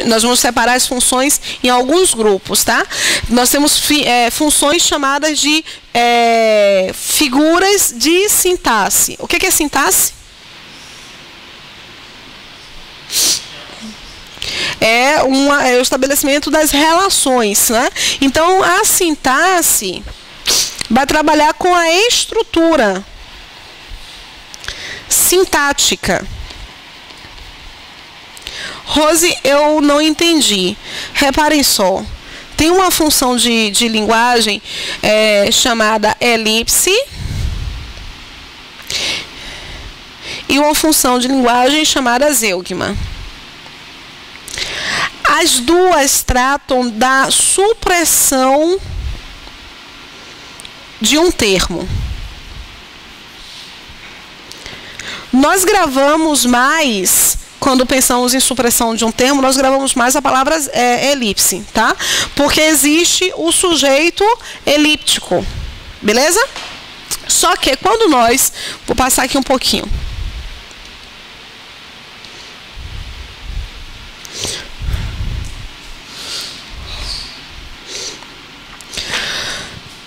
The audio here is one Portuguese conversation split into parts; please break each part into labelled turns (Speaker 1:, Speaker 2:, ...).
Speaker 1: Nós vamos separar as funções em alguns grupos, tá? Nós temos funções chamadas de figuras de sintaxe. O que é sintaxe? É o estabelecimento das relações, né? Então, a sintaxe vai trabalhar com a estrutura sintática. Rose, eu não entendi. Reparem só. Tem uma função de linguagem chamada elipse e uma função de linguagem chamada zeugma. As duas tratam da supressão de um termo. Nós gravamos mais, quando pensamos em supressão de um termo, nós gravamos mais a palavra elipse, tá? Porque existe o sujeito elíptico, beleza? Só que quando nós... Vou passar aqui um pouquinho.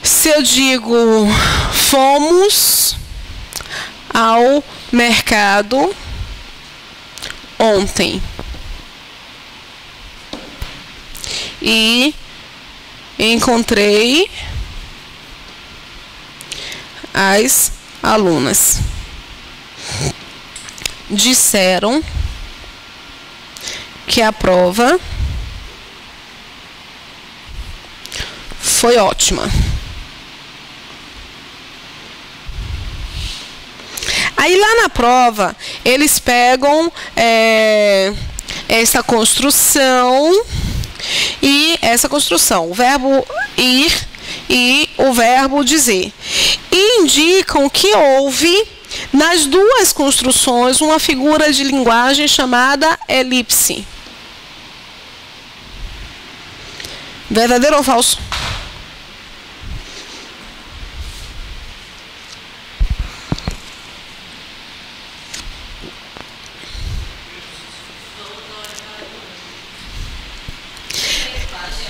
Speaker 1: Se eu digo fomos ao mercado ontem e encontrei as alunas. Disseram que a prova foi ótima. Aí lá na prova, eles pegam essa construção e essa construção, o verbo ir e o verbo dizer. E indicam que houve, nas duas construções, uma figura de linguagem chamada elipse. Verdadeiro ou falso?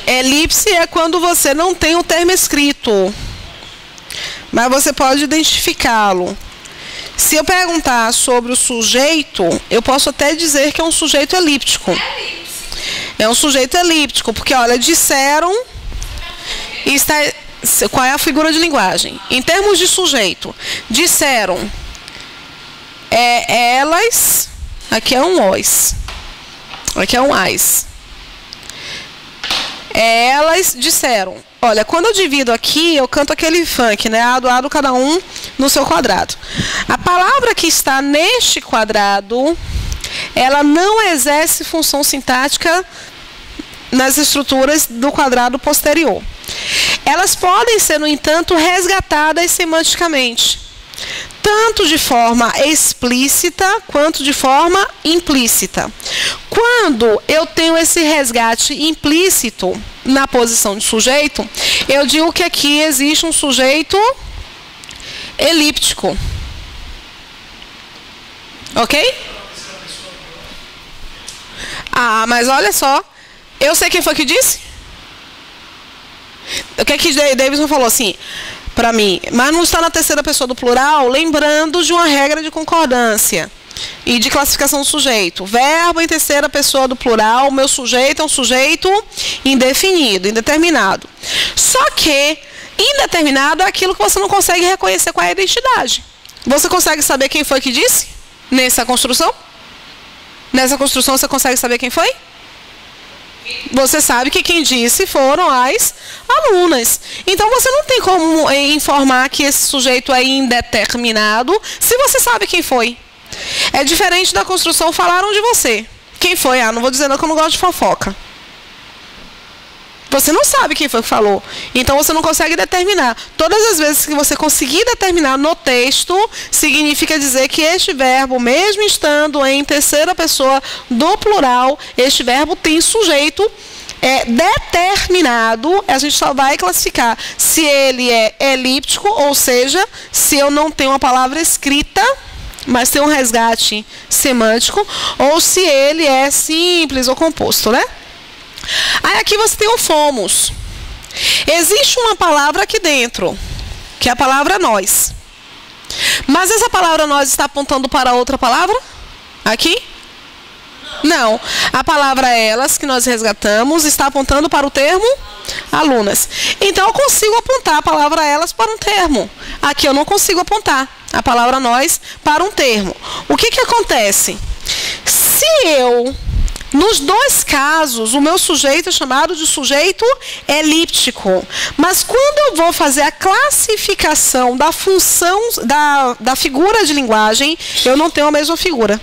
Speaker 1: Elipse é quando você não tem o termo escrito, mas você pode identificá-lo. Se eu perguntar sobre o sujeito, eu posso até dizer que é um sujeito elíptico. É um sujeito elíptico, porque, olha, disseram... Qual é a figura de linguagem? Em termos de sujeito, disseram, elas... Aqui é um os. Aqui é um as. Elas disseram, olha, quando eu divido aqui, eu canto aquele funk, né? Ado, cada um no seu quadrado. A palavra que está neste quadrado, ela não exerce função sintática nas estruturas do quadrado posterior. Elas podem ser, no entanto, resgatadas semanticamente, tanto de forma explícita quanto de forma implícita. Quando eu tenho esse resgate implícito na posição de sujeito, eu digo que aqui existe um sujeito elíptico. Ok? Ah, mas olha só. Eu sei quem foi que disse? O que Davidson falou assim... para mim, mas não está na terceira pessoa do plural, lembrando de uma regra de concordância e de classificação do sujeito. Verbo em terceira pessoa do plural, meu sujeito é um sujeito indefinido, indeterminado. Só que indeterminado é aquilo que você não consegue reconhecer qual é a identidade. Você consegue saber quem foi que disse nessa construção? Nessa construção você consegue saber quem foi? Você sabe que quem disse foram as alunas. Então, você não tem como informar que esse sujeito é indeterminado se você sabe quem foi. É diferente da construção falaram de você. Quem foi? Ah, não vou dizer não que eu não gosto de fofoca. Você não sabe quem foi que falou. Então, você não consegue determinar. Todas as vezes que você conseguir determinar no texto, significa dizer que este verbo, mesmo estando em terceira pessoa do plural, este verbo tem sujeito determinado. A gente só vai classificar se ele é elíptico, ou seja, se eu não tenho uma palavra escrita mas tem um resgate semântico, ou se ele é simples ou composto, né? Aí aqui você tem o fomos. Existe uma palavra aqui dentro, que é a palavra nós. Mas essa palavra nós está apontando para outra palavra? Aqui? Não. A palavra elas, que nós resgatamos, está apontando para o termo alunas. Então, eu consigo apontar a palavra elas para um termo. Aqui eu não consigo apontar a palavra nós para um termo. O que acontece? Se eu, nos dois casos, o meu sujeito é chamado de sujeito elíptico. Mas quando eu vou fazer a classificação da função, da figura de linguagem, eu não tenho a mesma figura.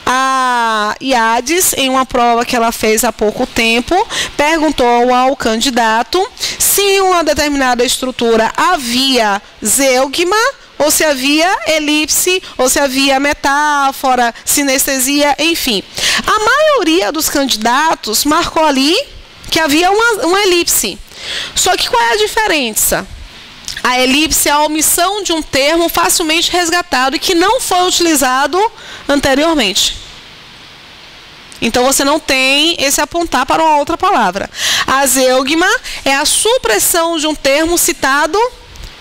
Speaker 1: A Iades, em uma prova que ela fez há pouco tempo, perguntou ao candidato se em uma determinada estrutura havia zeugma, ou se havia elipse, ou se havia metáfora, sinestesia, enfim. A maioria dos candidatos marcou ali que havia uma elipse. Só que qual é a diferença? A elipse é a omissão de um termo facilmente resgatado e que não foi utilizado anteriormente. Então, você não tem esse apontar para uma outra palavra. A zeugma é a supressão de um termo citado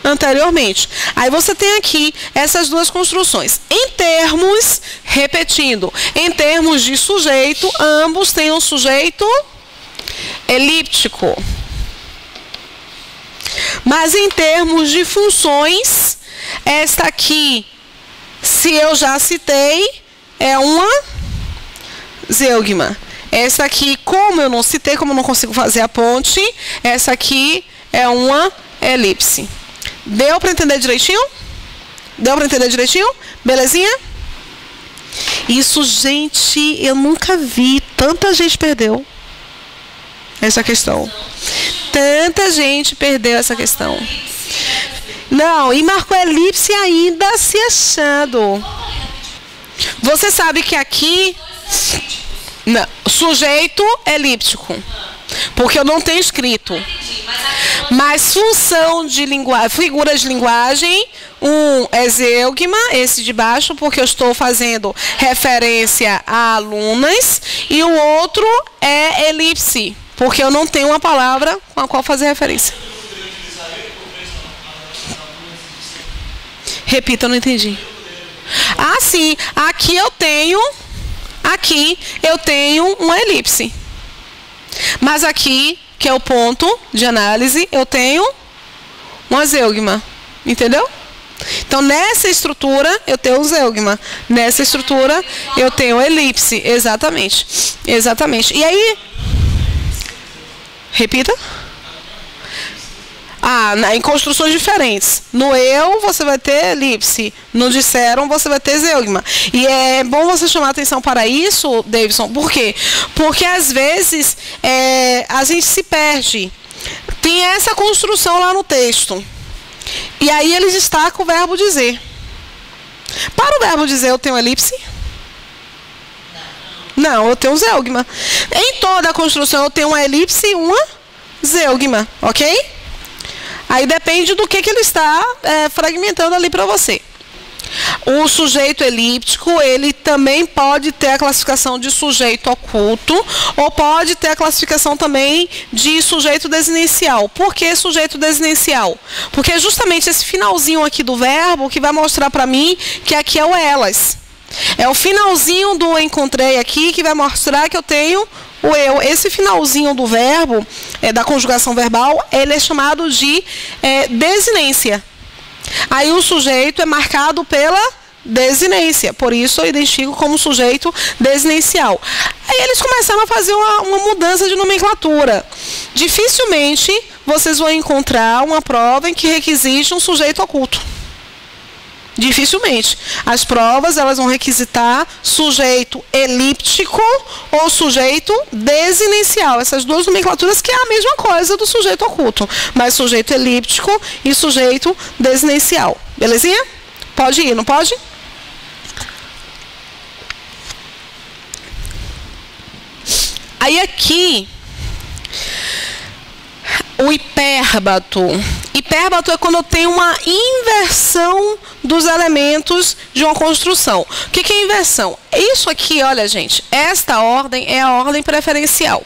Speaker 1: anteriormente. Aí você tem aqui essas duas construções. Em termos, repetindo, em termos de sujeito, ambos têm um sujeito elíptico. Mas em termos de funções, esta aqui, se eu já citei, é uma zeugma. Essa aqui, como eu não citei, como eu não consigo fazer a ponte, essa aqui é uma elipse. Deu para entender direitinho? Deu para entender direitinho? Belezinha? Isso, gente, eu nunca vi. Tanta gente perdeu essa questão. Tanta gente perdeu essa questão. Não, e marcou elipse ainda se achando. Você sabe que aqui... Não, sujeito elíptico. Porque eu não tenho escrito. Mas função de linguagem, figuras de linguagem, um é zeugma, esse de baixo, porque eu estou fazendo referência a alunas, e o outro é elipse, porque eu não tenho uma palavra com a qual fazer referência. Repita, eu não entendi. Ah, sim, aqui eu tenho uma elipse. Mas aqui, que é o ponto de análise, eu tenho uma zeugma. Entendeu? Então, nessa estrutura, eu tenho um zeugma. Nessa estrutura, eu tenho elipse. Exatamente. Exatamente. E aí... Repita. Em construções diferentes. No eu, você vai ter elipse. No disseram, você vai ter zeugma. E é bom você chamar atenção para isso, Davidson. Por quê? Porque, às vezes, a gente se perde. Tem essa construção lá no texto. E aí, ele destaca o verbo dizer. Para o verbo dizer, eu tenho elipse? Não, eu tenho zeugma. Em toda a construção, eu tenho uma elipse e uma zeugma. Ok? Aí depende do que ele está fragmentando ali para você. O sujeito elíptico, ele também pode ter a classificação de sujeito oculto, ou pode ter a classificação também de sujeito desinencial. Por que sujeito desinencial? Porque é justamente esse finalzinho aqui do verbo que vai mostrar para mim que aqui é o elas. É o finalzinho do encontrei aqui que vai mostrar que eu tenho o eu. Esse finalzinho do verbo, da conjugação verbal, ele é chamado de desinência. Aí o sujeito é marcado pela desinência. Por isso eu identifico como sujeito desinencial. Aí eles começaram a fazer uma mudança de nomenclatura. Dificilmente vocês vão encontrar uma prova em que requisite um sujeito oculto. Dificilmente. As provas, elas vão requisitar sujeito elíptico ou sujeito desinencial. Essas duas nomenclaturas que é a mesma coisa do sujeito oculto. Mas sujeito elíptico e sujeito desinencial. Belezinha? Pode ir, não pode? Aí aqui, O hipérbato. Hipérbato é quando eu tenho uma inversão dos elementos de uma construção. O que é inversão? Isso aqui, olha, gente, esta ordem é a ordem preferencial.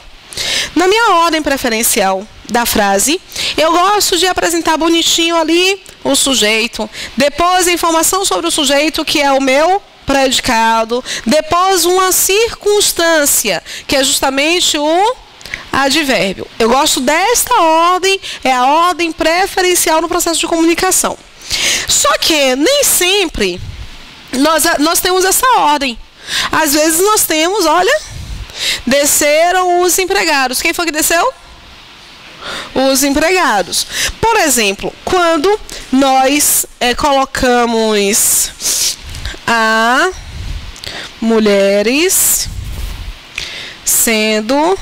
Speaker 1: Na minha ordem preferencial da frase, eu gosto de apresentar bonitinho ali o sujeito, depois a informação sobre o sujeito, que é o meu predicado, depois uma circunstância, que é justamente o advérbio. Eu gosto desta ordem, é a ordem preferencial no processo de comunicação. Só que nem sempre nós temos essa ordem. Às vezes nós temos, olha, desceram os empregados. Quem foi que desceu? Os empregados. Por exemplo, quando nós colocamos a mulheres sendo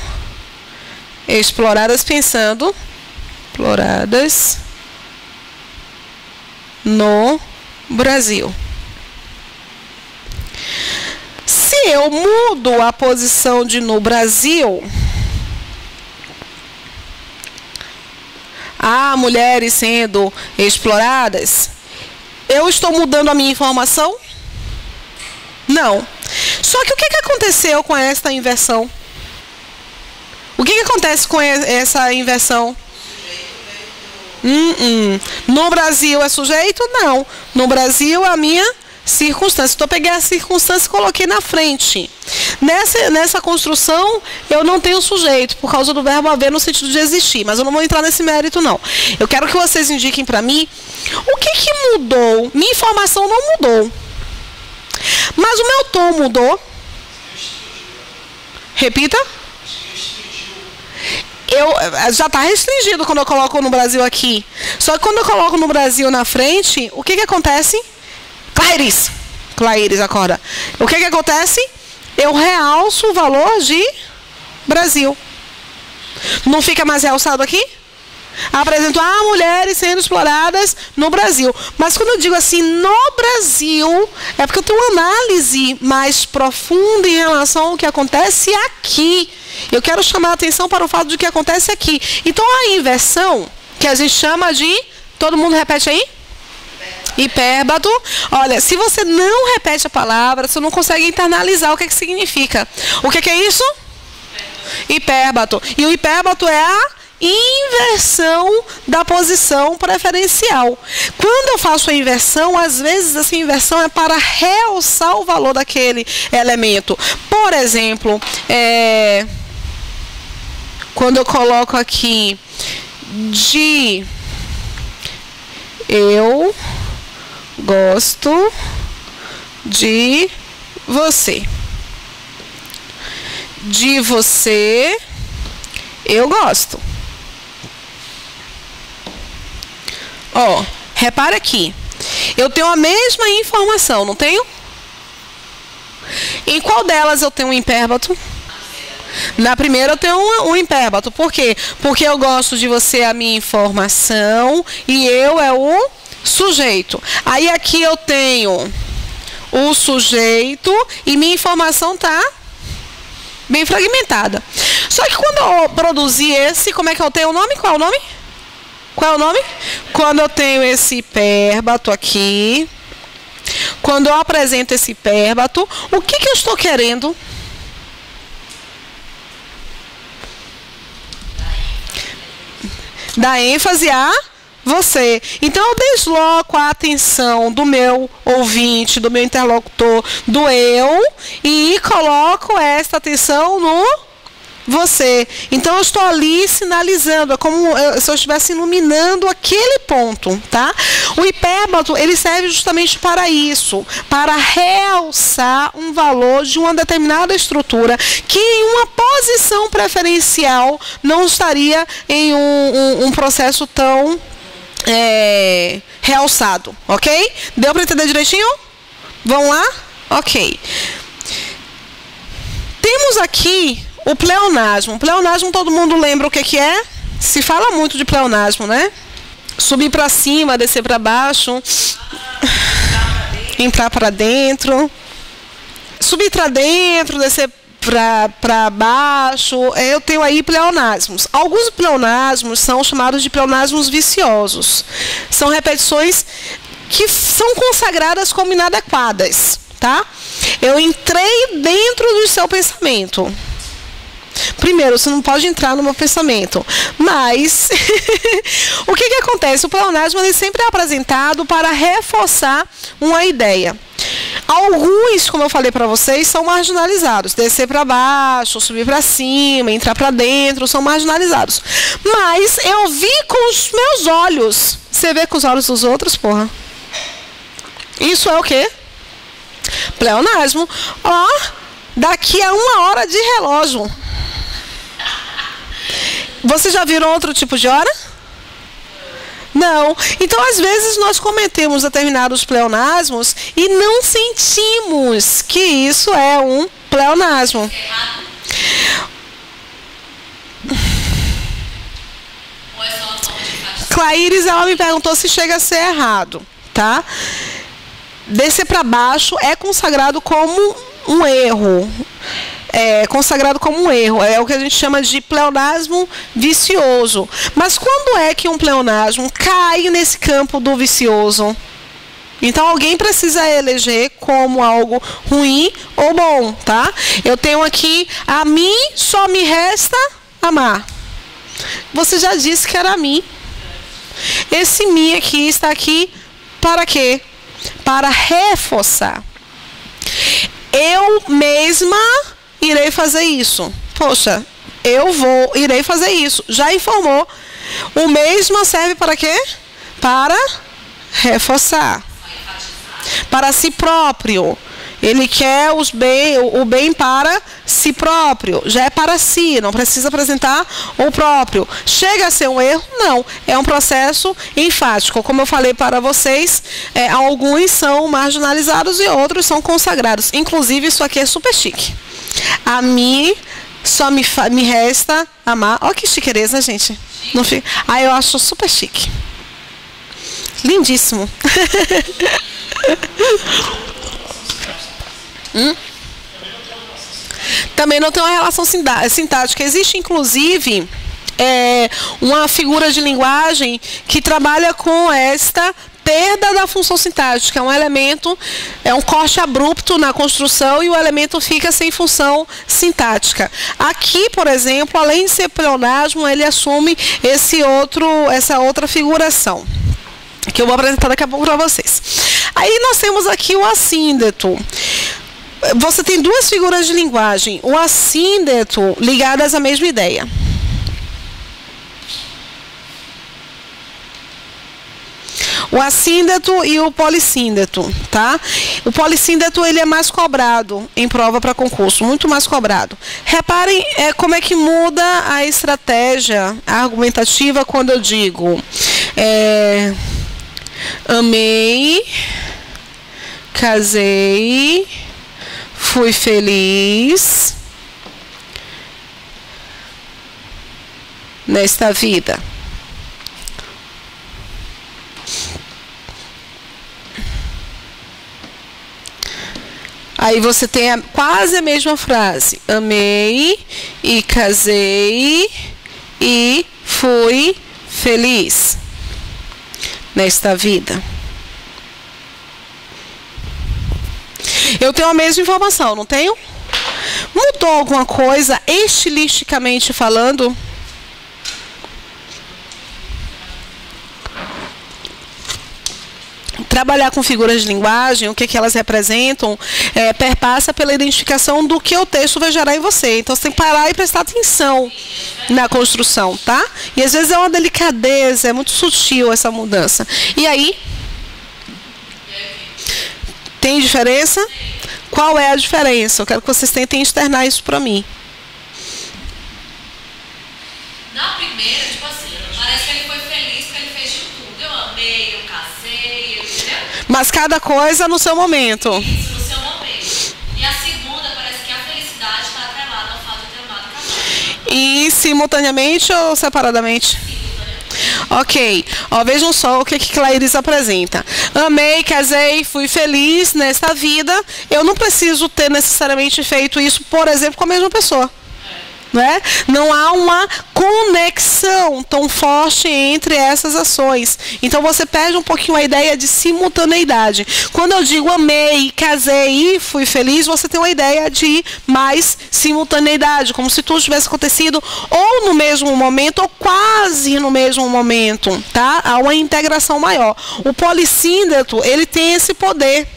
Speaker 1: exploradas, pensando exploradas no Brasil. Se eu mudo a posição de no Brasil, há mulheres sendo exploradas, eu estou mudando a minha informação? Não. Só que o que aconteceu com esta inversão? O que acontece com essa inversão? No Brasil é sujeito? Não. No Brasil é a minha circunstância. Então eu peguei a circunstância e coloquei na frente. Nessa construção eu não tenho sujeito, por causa do verbo haver no sentido de existir. Mas eu não vou entrar nesse mérito, não. Eu quero que vocês indiquem para mim o que mudou. Minha informação não mudou, mas o meu tom mudou. Repita. Já está restringido quando eu coloco no Brasil aqui. Só que quando eu coloco no Brasil na frente, o que acontece? Clarice, acorda. O que acontece? Eu realço o valor de Brasil. Não fica mais realçado aqui? Apresento mulheres sendo exploradas no Brasil. Mas quando eu digo assim, no Brasil, é porque eu tenho uma análise mais profunda em relação ao que acontece aqui. Eu quero chamar a atenção para o fato de que acontece aqui. Então, a inversão, que a gente chama de... Todo mundo repete aí? Hipérbato. Olha, se você não repete a palavra, você não consegue internalizar o que significa. O que é isso? Hipérbato. E o hipérbato é a inversão da posição preferencial. Quando eu faço a inversão, às vezes essa inversão é para realçar o valor daquele elemento. Por exemplo, quando eu coloco aqui eu gosto de você. De você eu gosto. Repara aqui. Eu tenho a mesma informação, não tenho? Em qual delas eu tenho um hipérbato? Na primeira eu tenho um hipérbato. Por quê? Porque eu gosto de você, a minha informação, e eu é o sujeito. Aí aqui eu tenho o sujeito e minha informação está bem fragmentada. Só que quando eu produzi esse, como é que eu tenho o nome? Qual é o nome? Qual é o nome? Quando eu tenho esse hipérbato aqui, quando eu apresento esse hipérbato, o que eu estou querendo? Dar ênfase a você. Então, eu desloco a atenção do meu ouvinte, do meu interlocutor, do eu, e coloco esta atenção no você. Então, eu estou ali sinalizando, é como se eu estivesse iluminando aquele ponto, tá? O hipérbato, ele serve justamente para isso, para realçar um valor de uma determinada estrutura que em uma posição preferencial não estaria em um processo tão realçado, ok? Deu para entender direitinho? Vamos lá? Ok. Temos aqui o pleonasmo. O pleonasmo, todo mundo lembra o que é? Se fala muito de pleonasmo, né? Subir para cima, descer para baixo, entrar para dentro, subir para dentro, descer para baixo. Eu tenho aí pleonasmos. Alguns pleonasmos são chamados de pleonasmos viciosos. São repetições que são consagradas como inadequadas, tá? Eu entrei dentro do seu pensamento. Primeiro, você não pode entrar no meu pensamento. Mas, o que acontece? O pleonasmo ele sempre é apresentado para reforçar uma ideia. Alguns, como eu falei para vocês, são marginalizados. Descer para baixo, subir para cima, entrar para dentro, são marginalizados. Mas eu vi com os meus olhos. Você vê com os olhos dos outros, porra? Isso é o quê? Pleonasmo. Ó, daqui a 1 hora de relógio. Vocês já viram outro tipo de hora? Não. Então, às vezes, nós cometemos determinados pleonasmos e não sentimos que isso é um pleonasmo. Claíris, ela me perguntou se chega a ser errado, tá? Descer para baixo é consagrado como um erro. É consagrado como um erro. É o que a gente chama de pleonasmo vicioso. Mas quando é que um pleonasmo cai nesse campo do vicioso? Então alguém precisa eleger como algo ruim ou bom, tá? Eu tenho aqui, a mim só me resta amar. Você já disse que era a mim. Esse mim aqui está aqui para quê? Para reforçar. Eu mesma irei fazer isso. Poxa, irei fazer isso. Já informou. O mesmo serve para quê? Para reforçar. Para si próprio. Ele quer o bem para si próprio. Já é para si, não precisa apresentar o próprio. Chega a ser um erro? Não. É um processo enfático. Como eu falei para vocês, alguns são marginalizados e outros são consagrados. Inclusive, isso aqui é super chique. A mim só me resta amar. Olha que chiqueza, gente. Não fica... eu acho super chique. Lindíssimo. Também não tem uma relação sintática. Existe, inclusive, uma figura de linguagem que trabalha com esta perda da função sintática. É um elemento, é um corte abrupto na construção e o elemento fica sem função sintática. Aqui, por exemplo, além de ser pleonasmo, ele assume essa outra figuração, que eu vou apresentar daqui a pouco para vocês. Aí nós temos aqui o assíndeto. Você tem duas figuras de linguagem, o assíndeto ligadas à mesma ideia. O assíndeto e o polissíndeto, tá? O polissíndeto ele é mais cobrado em prova para concurso, muito mais cobrado. Reparem como é que muda a estratégia argumentativa quando eu digo amei, casei, fui feliz nesta vida. Aí você tem quase a mesma frase. Amei e casei e fui feliz nesta vida. Eu tenho a mesma informação, não tenho? Mudou alguma coisa estilisticamente falando? Trabalhar com figuras de linguagem, o que elas representam, perpassa pela identificação do que o texto vai gerar em você. Então, você tem que parar e prestar atenção na construção, tá? E, às vezes, é uma delicadeza, é muito sutil essa mudança. E aí? Tem diferença? Qual é a diferença? Eu quero que vocês tentem externar isso para mim.
Speaker 2: Na primeira, tipo assim, parece que ele foi feliz porque ele fez de tudo. Eu amei, eu casei, entendeu?
Speaker 1: Mas cada coisa no seu momento.
Speaker 2: Isso, no seu momento. E a segunda, parece que a felicidade está atrelada ao fato de ter amado e casado.
Speaker 1: E simultaneamente ou separadamente?
Speaker 2: Simultaneamente.
Speaker 1: Ok, ó, vejam só o que Clarice apresenta. Amei, casei, fui feliz nesta vida. Eu não preciso ter necessariamente feito isso, por exemplo, com a mesma pessoa. Né? Não há uma conexão tão forte entre essas ações. Então você perde um pouquinho a ideia de simultaneidade. Quando eu digo amei, casei e fui feliz, você tem uma ideia de mais simultaneidade, como se tudo tivesse acontecido ou no mesmo momento ou quase no mesmo momento, tá? Há uma integração maior. O polissíndeto, ele tem esse poder.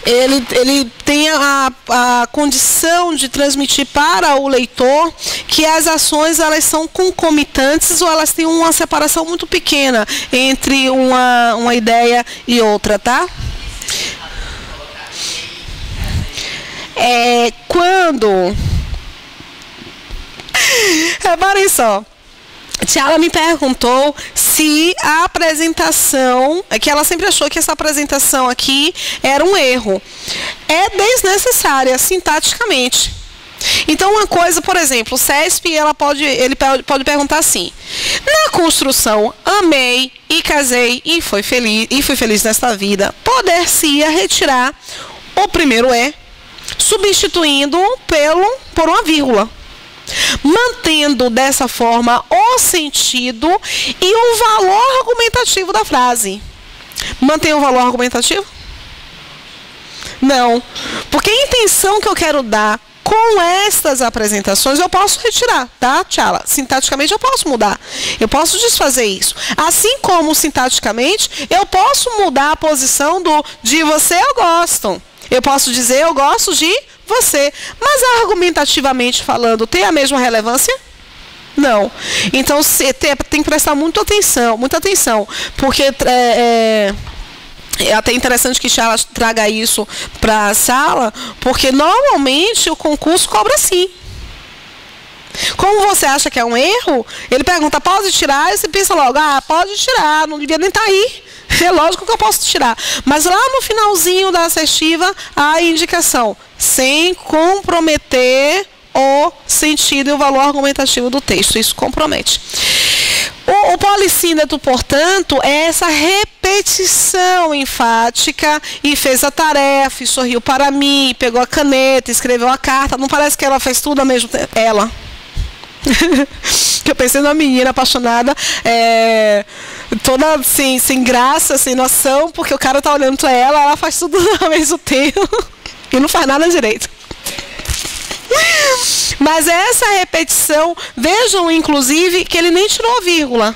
Speaker 1: Ele tem a condição de transmitir para o leitor que as ações elas são concomitantes ou elas têm uma separação muito pequena entre uma ideia e outra, tá? Quando... Reparem só. Tiala me perguntou se a apresentação, que ela sempre achou que essa apresentação aqui era um erro. É desnecessária, sintaticamente. Então, uma coisa, por exemplo, o CESP, ele pode perguntar assim: na construção, amei e casei e fui feliz nesta vida, poder-se-ia retirar o primeiro substituindo por uma vírgula, mantendo dessa forma o sentido e o valor argumentativo da frase. Mantém o valor argumentativo? Não. Porque a intenção que eu quero dar com estas apresentações eu posso retirar, tá, Tiala? Sintaticamente eu posso mudar. Eu posso desfazer isso. Assim como sintaticamente eu posso mudar a posição de você eu gosto. Eu posso dizer eu gosto de você, mas argumentativamente falando, tem a mesma relevância? Não. Então, tem que prestar muita atenção, porque é até interessante que Tiala traga isso para a sala, porque normalmente o concurso cobra assim. Como você acha que é um erro, ele pergunta, pode tirar? E você pensa logo, pode tirar, não devia nem estar aí. É lógico que eu posso tirar. Mas lá no finalzinho da assertiva, há a indicação, sem comprometer o sentido e o valor argumentativo do texto. Isso compromete. O polissíndeto, portanto, é essa repetição enfática e fez a tarefa, e sorriu para mim, pegou a caneta, escreveu a carta. Não parece que ela fez tudo ao mesmo tempo? Ela. Eu pensei numa menina apaixonada, toda assim, sem graça, sem noção, porque o cara tá olhando para ela faz tudo ao mesmo tempo e não faz nada direito. Mas essa repetição, vejam inclusive que ele nem tirou a vírgula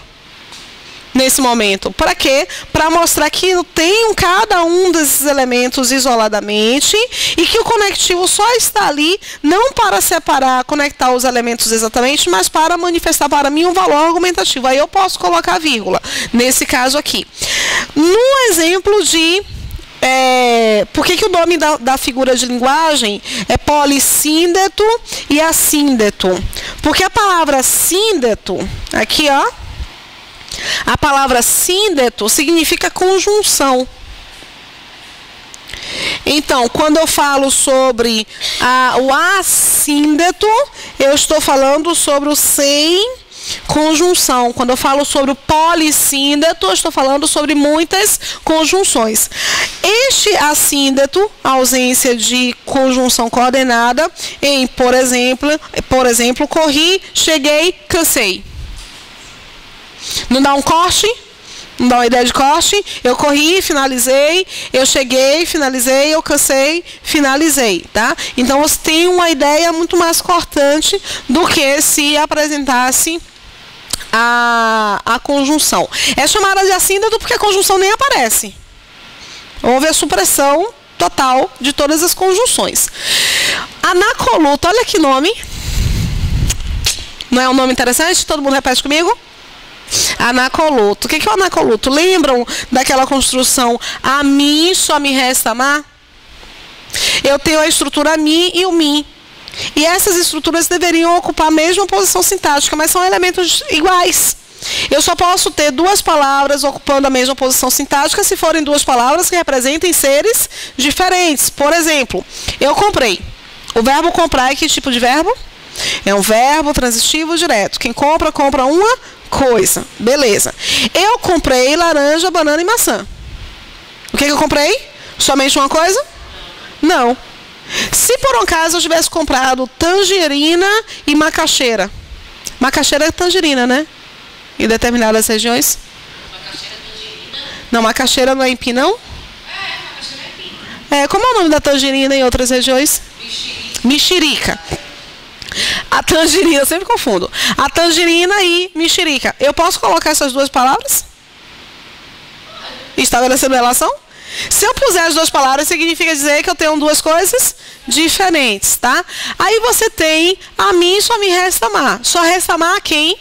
Speaker 1: nesse momento. Para quê? Para mostrar que tem cada um desses elementos isoladamente e que o conectivo só está ali não para separar, conectar os elementos exatamente, mas para manifestar para mim um valor argumentativo. Aí eu posso colocar vírgula, nesse caso aqui. No exemplo de... por que o nome da figura de linguagem é polissíndeto e assíndeto? Porque a palavra síndeto, aqui ó, a palavra síndeto significa conjunção. Então, quando eu falo sobre o assíndeto, eu estou falando sobre o sem conjunção. Quando eu falo sobre o polissíndeto, eu estou falando sobre muitas conjunções. Este assíndeto, a ausência de conjunção coordenada, em, por exemplo, corri, cheguei, cansei. Não dá um corte? Não dá uma ideia de corte? Eu corri, finalizei, eu cheguei, finalizei, eu cansei, finalizei, tá? Então você tem uma ideia muito mais cortante do que se apresentasse a conjunção. É chamada de assíndeto porque a conjunção nem aparece. Houve a supressão total de todas as conjunções. Anacoluto, olha que nome. Não é um nome interessante? Todo mundo repete comigo? Anacoluto. O que é o anacoluto? Lembram daquela construção a mim só me resta amar? Eu tenho a estrutura a mim e o mim. E essas estruturas deveriam ocupar a mesma posição sintática, mas são elementos iguais. Eu só posso ter duas palavras ocupando a mesma posição sintática se forem duas palavras que representem seres diferentes. Por exemplo, eu comprei. O verbo comprar é que tipo de verbo? É um verbo transitivo direto. Quem compra, compra uma coisa. Beleza. Eu comprei laranja, banana e maçã. O que eu comprei? Somente uma coisa? Não. Se por um acaso eu tivesse comprado tangerina e macaxeira. Macaxeira é tangerina, né? Em determinadas regiões.
Speaker 2: Macaxeira tangerina?
Speaker 1: Não, macaxeira não é empim, não?
Speaker 2: Macaxeira é empim.
Speaker 1: Como é o nome da tangerina em outras regiões?
Speaker 2: Mexerica.
Speaker 1: Mexerica. A tangerina, eu sempre confundo. A tangerina e mexerica. Eu posso colocar essas duas palavras? Estabelecendo relação? Se eu puser as duas palavras, significa dizer que eu tenho duas coisas diferentes, tá? Aí você tem a mim, só me resta amar. Só resta amar a quem?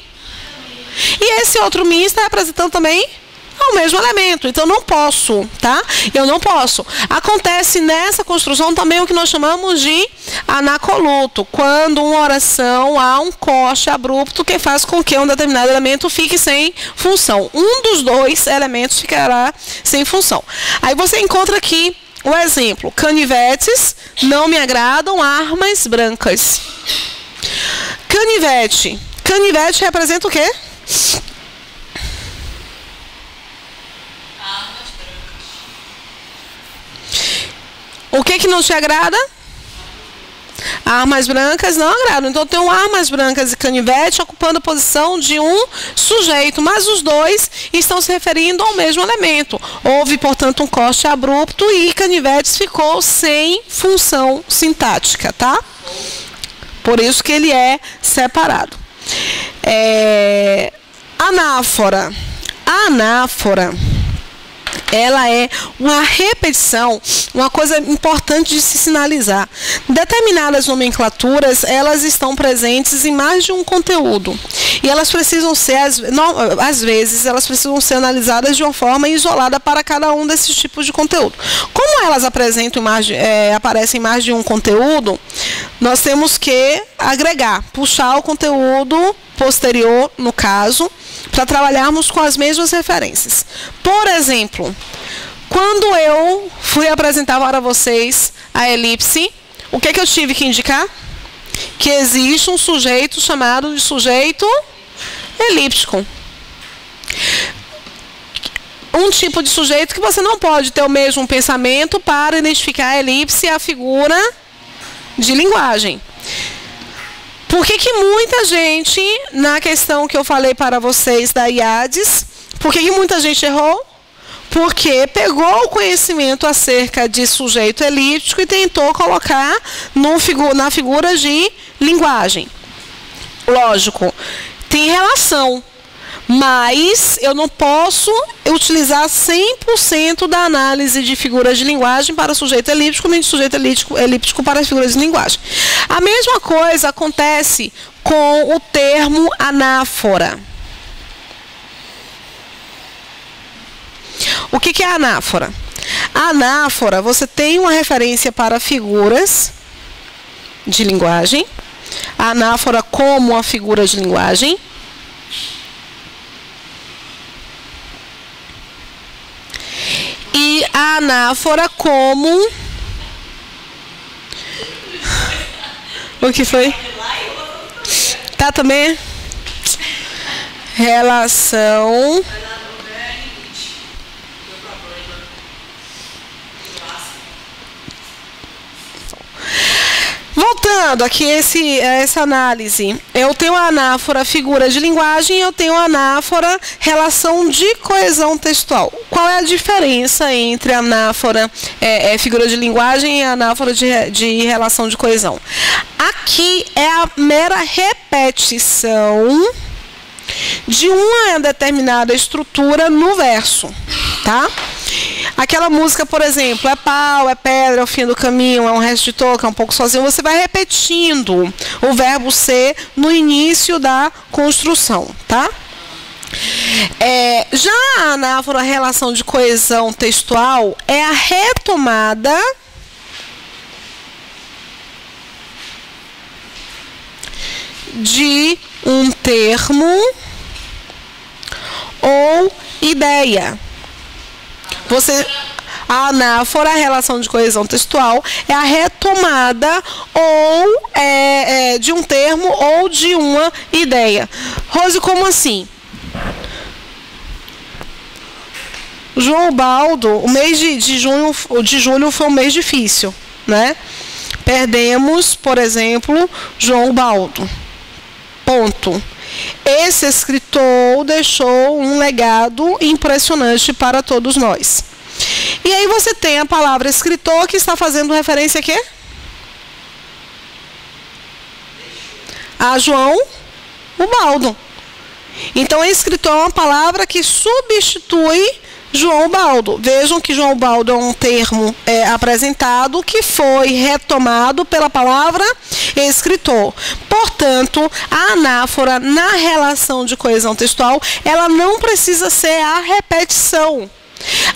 Speaker 1: E esse outro mim está representando também o mesmo elemento. Então, não posso, tá? Eu não posso. Acontece nessa construção também o que nós chamamos de anacoluto. Quando uma oração há um corte abrupto que faz com que um determinado elemento fique sem função. Um dos dois elementos ficará sem função. Aí você encontra aqui o exemplo. Canivetes não me agradam, armas brancas. Canivete. Canivete representa o quê? O que não te agrada? Armas brancas não agradam. Então, tem armas brancas e canivete ocupando a posição de um sujeito. Mas os dois estão se referindo ao mesmo elemento. Houve, portanto, um corte abrupto e canivetes ficou sem função sintática, tá? Por isso que ele é separado. Anáfora. A anáfora, ela é uma repetição, uma coisa importante de se sinalizar. Determinadas nomenclaturas, elas estão presentes em mais de um conteúdo. E elas precisam ser, às vezes, elas precisam ser analisadas de uma forma isolada para cada um desses tipos de conteúdo. Como elas aparecem em mais de um conteúdo, nós temos que agregar, puxar o conteúdo posterior, no caso, para trabalharmos com as mesmas referências. Por exemplo, quando eu fui apresentar para vocês a elipse, o que eu tive que indicar? Que existe um sujeito chamado de sujeito elíptico. Um tipo de sujeito que você não pode ter o mesmo pensamento para identificar a elipse e a figura de linguagem. Por que muita gente, na questão que eu falei para vocês da IADES, por que muita gente errou? Porque pegou o conhecimento acerca de sujeito elíptico e tentou colocar na figura de linguagem. Lógico, tem relação, mas eu não posso utilizar 100% da análise de figuras de linguagem para sujeito elíptico, nem de sujeito elíptico para figuras de linguagem. A mesma coisa acontece com o termo anáfora. O que é anáfora? A anáfora, você tem uma referência para figuras de linguagem. A anáfora como uma figura de linguagem. E a anáfora como... O que foi? Tá também? Relação... Voltando aqui essa análise, eu tenho a anáfora figura de linguagem e eu tenho a anáfora relação de coesão textual. Qual é a diferença entre a anáfora figura de linguagem e a anáfora de relação de coesão? Aqui é a mera repetição de uma determinada estrutura no verso, tá? Aquela música, por exemplo, é pau, é pedra, é o fim do caminho, é um resto de toca, é um pouco sozinho. Você vai repetindo o verbo ser no início da construção, tá? Já a anáfora, relação de coesão textual, é a retomada de um termo ou ideia. A anáfora, a relação de coesão textual, é a retomada ou de um termo ou de uma ideia. Rose, como assim? João Baldo, o mês de julho foi um mês difícil, né? Perdemos, por exemplo, João Baldo. Ponto. Esse escritor deixou um legado impressionante para todos nós. E aí você tem a palavra escritor que está fazendo referência a quê? A João Baldo. Então, escritor é uma palavra que substitui João Baldo. Vejam que João Baldo é um termo apresentado que foi retomado pela palavra escritor. Portanto, a anáfora na relação de coesão textual, ela não precisa ser a repetição.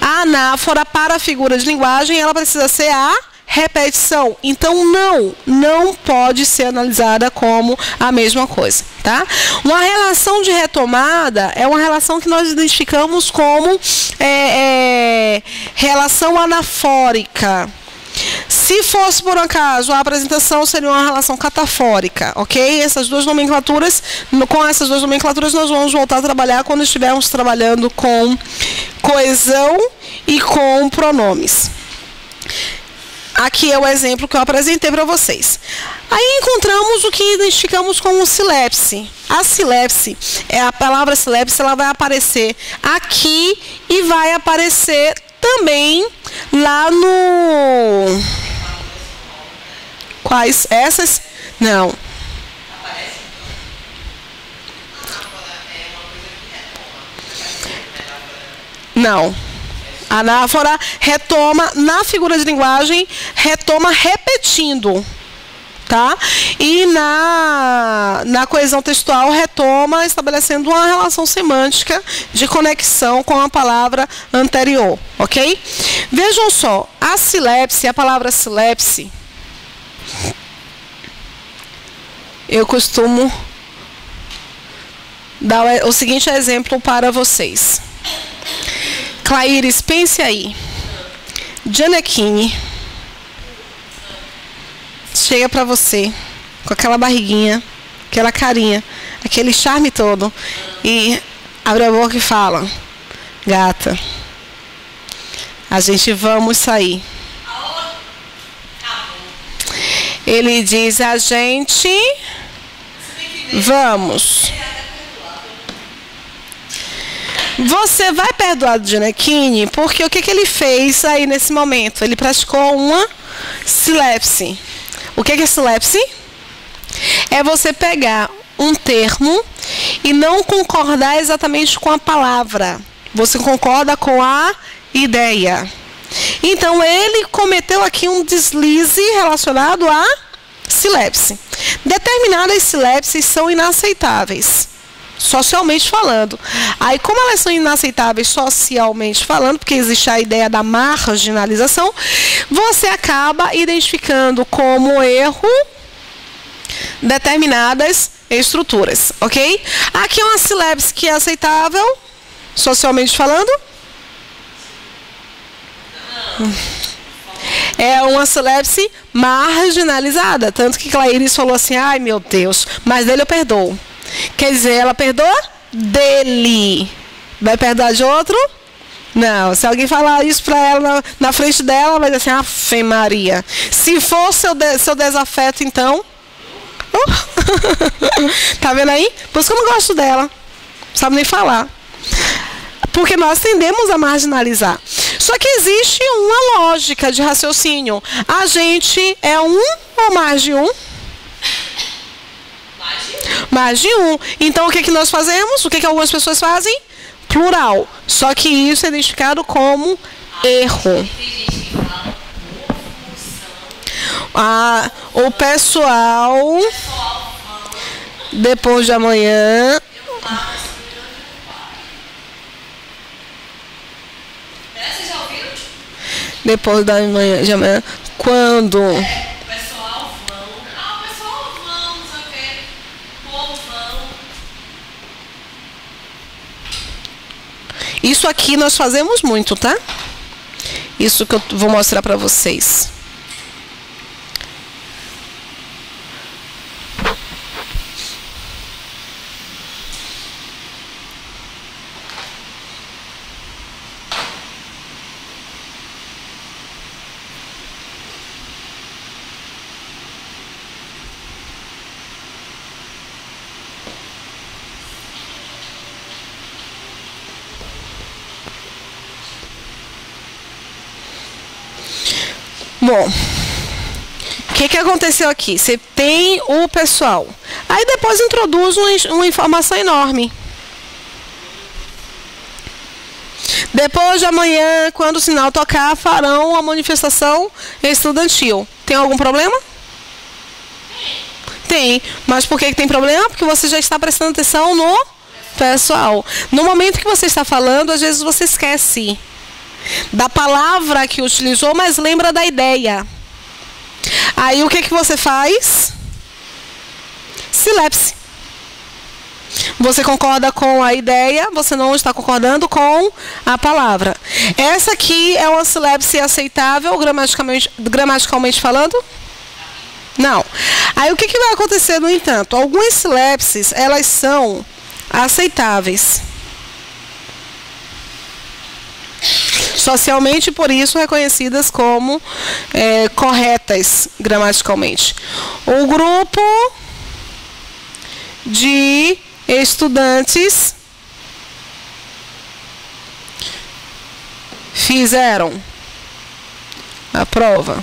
Speaker 1: A anáfora para a figura de linguagem, ela precisa ser a repetição. Então, não pode ser analisada como a mesma coisa, tá? Uma relação de retomada é uma relação que nós identificamos como relação anafórica. Se fosse, por um acaso, a apresentação seria uma relação catafórica, ok? Essas duas nomenclaturas, com essas duas nomenclaturas nós vamos voltar a trabalhar quando estivermos trabalhando com coesão e com pronomes. Aqui é o exemplo que eu apresentei para vocês. Aí encontramos o que identificamos como silepse. A silepse, a palavra silepse, ela vai aparecer aqui e vai aparecer também lá no... Quais? Essas? Não. Não. A anáfora retoma, na figura de linguagem, retoma repetindo, tá? E na coesão textual, retoma estabelecendo uma relação semântica de conexão com a palavra anterior, ok? Vejam só, a silepse, a palavra silepse, eu costumo dar o seguinte exemplo para vocês. Claíris, pense aí. Gianecchini chega pra você com aquela barriguinha, aquela carinha, aquele charme todo e abre a boca e fala: gata, a gente vamos sair. Ele diz: a gente vamos. Você vai perdoar do Gianecchini porque o que ele fez aí nesse momento? Ele praticou uma silepse. O que é silepse? É você pegar um termo e não concordar exatamente com a palavra. Você concorda com a ideia. Então, ele cometeu aqui um deslize relacionado à silepse. Determinadas silepses são inaceitáveis, socialmente falando. Aí, como elas são inaceitáveis socialmente falando, porque existe a ideia da marginalização, você acaba identificando como erro determinadas estruturas, ok? Aqui é uma silepse que é aceitável, socialmente falando. É uma silepse marginalizada. Tanto que Claíris falou assim: ai meu Deus, mas dele eu perdoo. Quer dizer, ela perdoa dele. Vai perdoar de outro? Não. Se alguém falar isso para ela na frente dela, ela vai dizer assim: Ave Maria. Se for seu desafeto, então. Tá vendo aí? Por isso que eu não gosto dela. Não sabe nem falar. Porque nós tendemos a marginalizar. Só que existe uma lógica de raciocínio. A gente é um ou mais de um? Mais de um. Então, o que, que nós fazemos? O que, que algumas pessoas fazem? Plural. Só que isso é identificado como erro. O pessoal, depois de amanhã... Depois da manhã, de amanhã, quando...
Speaker 2: pessoal vão, não sei o que, povo vão.
Speaker 1: Isso aqui nós fazemos muito, tá? Isso que eu vou mostrar para vocês. Bom, o que aconteceu aqui? Você tem o pessoal. Aí depois introduz uma informação enorme. Depois de amanhã, quando o sinal tocar, farão a manifestação estudantil. Tem algum problema? Tem. Mas por que tem problema? Porque você já está prestando atenção no pessoal. No momento que você está falando, às vezes você esquece da palavra que utilizou, mas lembra da ideia. Aí o que você faz? Silepse. Você concorda com a ideia, você não está concordando com a palavra. Essa aqui é uma silepse aceitável gramaticalmente falando? Não. Aí o que vai acontecer, no entanto? Algumas silepses, elas são aceitáveis. Socialmente, por isso, reconhecidas como corretas gramaticalmente. O grupo de estudantes fizeram a prova.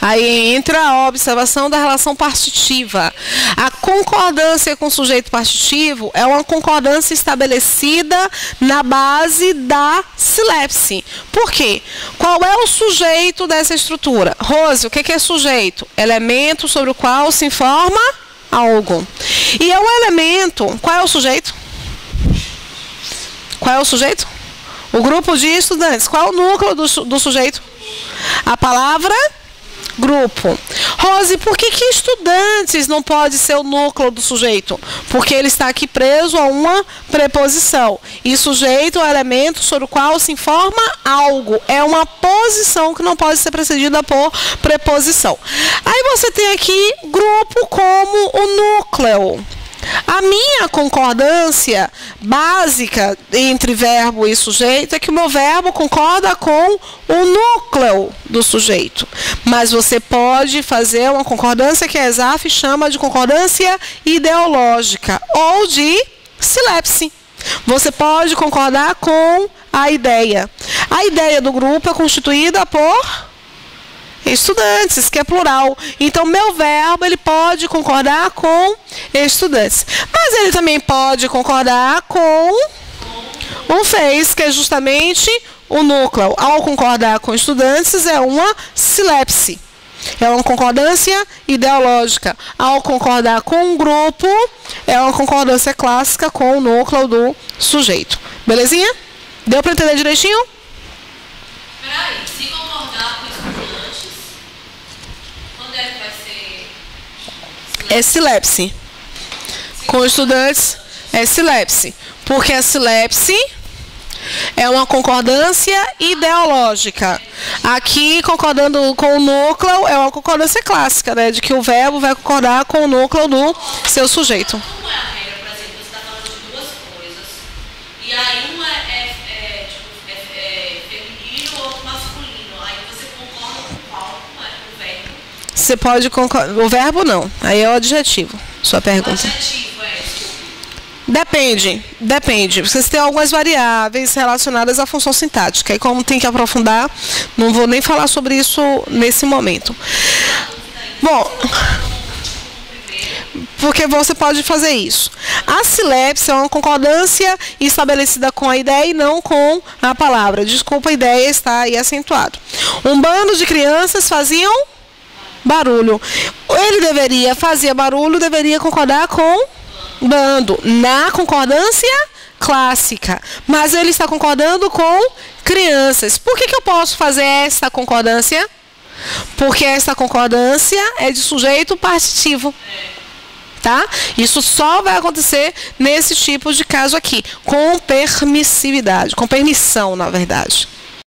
Speaker 1: Aí entra a observação da relação partitiva. A concordância com o sujeito partitivo é uma concordância estabelecida na base da silepse. Por quê? Qual é o sujeito dessa estrutura? Rose, o que é sujeito? Elemento sobre o qual se informa algo. E é um elemento. Qual é o sujeito? Qual é o sujeito? O grupo de estudantes. Qual é o núcleo do sujeito? A palavra grupo. Rose, por que estudantes não pode ser o núcleo do sujeito? Porque ele está aqui preso a uma preposição. E sujeito é o elemento sobre o qual se informa algo. É uma posição que não pode ser precedida por preposição. Aí você tem aqui grupo como o núcleo. A minha concordância básica entre verbo e sujeito é que o meu verbo concorda com o núcleo do sujeito. Mas você pode fazer uma concordância que a ESAF chama de concordância ideológica ou de silepse. Você pode concordar com a ideia. A ideia do grupo é constituída por estudantes, que é plural. Então, meu verbo, ele pode concordar com estudantes. Mas ele também pode concordar com o fez, que é justamente o núcleo. Ao concordar com estudantes, é uma silepse. É uma concordância ideológica. Ao concordar com um grupo, é uma concordância clássica com o núcleo do sujeito. Belezinha? Deu para entender direitinho?
Speaker 2: Peraí, se concordar com estudantes, quando é que vai ser?
Speaker 1: É silepse. Com estudantes, é silepse. Porque a silepse é uma concordância ideológica. Aqui, concordando com o núcleo, é uma concordância clássica, né? De que o verbo vai concordar com o núcleo do seu sujeito.
Speaker 2: Como é a regra, por exemplo, você está falando de duas coisas, e aí uma é feminino ou outro masculino, aí você concorda com qual? Com o verbo?
Speaker 1: Você pode concordar. O verbo não. Aí é o adjetivo. Sua pergunta.
Speaker 2: O adjetivo é.
Speaker 1: Depende. Vocês têm algumas variáveis relacionadas à função sintática. E como tem que aprofundar, não vou nem falar sobre isso nesse momento. Bom, porque você pode fazer isso. A silepse é uma concordância estabelecida com a ideia e não com a palavra. Desculpa, a ideia está aí acentuada. Um bando de crianças faziam barulho. Ele fazia barulho, deveria concordar com bando, na concordância clássica. Mas ele está concordando com crianças. Por que eu posso fazer essa concordância? Porque essa concordância é de sujeito partitivo. Tá? Isso só vai acontecer nesse tipo de caso aqui, com permissividade, com permissão, na verdade.